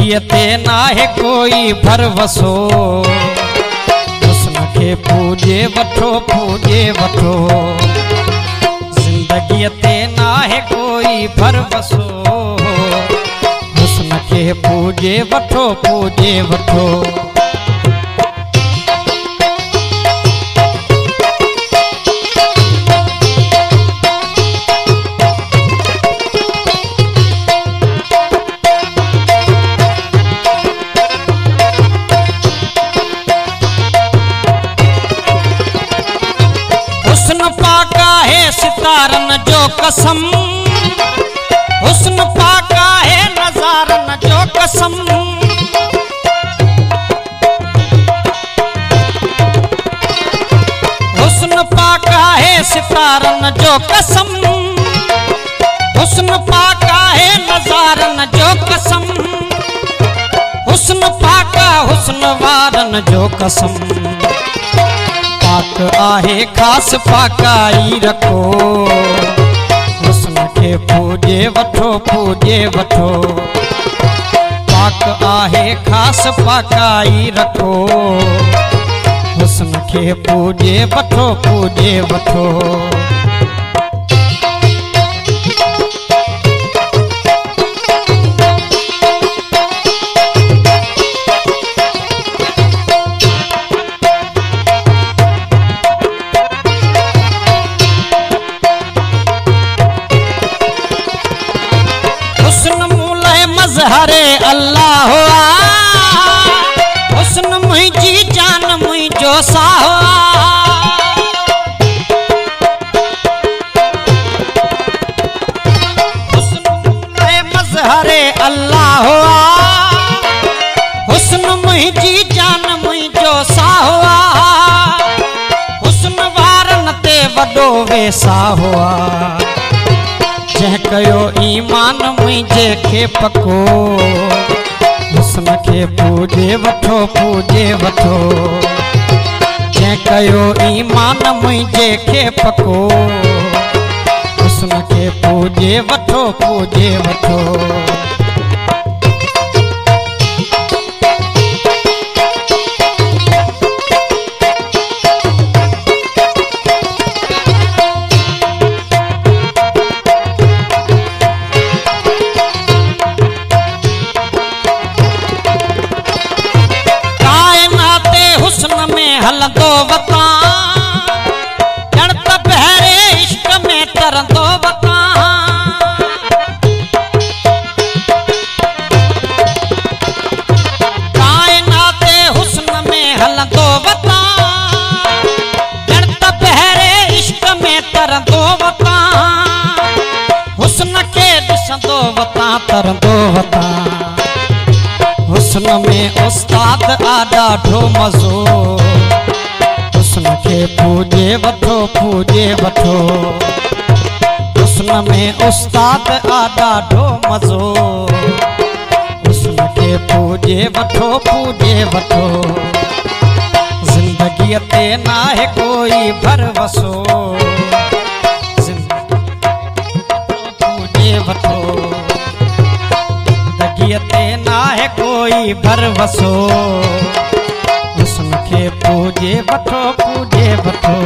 जिंदगी ते ना है कोई भरवसो, हुस्न के पूजे वठो पूजे वठो। जिंदगी ते ना है कोई भरवसो, हुस्न के पूजे वठो पूजे वठो। हुस्न पाका है सितारन जो कसम, हुस्न पाका है नजारन जो कसम। हुस्न पाका है सितारन जो कसम, हुस्न पाका है नजारन जो कसम। हुस्न पाका हुस्न वारन जो कसम। पाक आहे खास पाकाई रखो, हुस्न के पूजे वठो पूजे वठो। पाक आहे खास पाकाई रखो, हुस्न के पूजे वठो पूजे वठो। मज़हरे अल्लाह हुआ, हुस्न मुझी जान मुझो सा हुआ। हुस्न मज़हरे अल्लाह हुआ, हुस्न मुझी जान मुझो सा हुआ। हुस्न वारन ते वडो वेसा हुआ, जह कयो ईमान मुझे के पको। हुस्न के पूजे वठो पूजे वठो। जह कयो ईमान मुझे के पको, हुस्न के पूजे वठो पूजे वठो। हलंदो वता ॼण त बहरे इश्क में तरंदो वता। कायनाते हुस्न में हलंदो वता ॼण त बहरे इश्क में तरंदो वता। हुस्न के ॾिसंदो वता तरंदो वता। हुस्न में उस्ताद आ ॾाढो मज़ो, हुस्न के पूजे वठो पूजे वठो। हुस्न में उस्ताद आ ॾाढो मज़ो, हुस्न के पूजे वठो पूजे वठो। जिंदगी ते ना है कोई भरवसो, पूजे वठो। जिंदगी ते ना है कोई भरवसो, हुस्न के पूजे वठो पूजे वठो।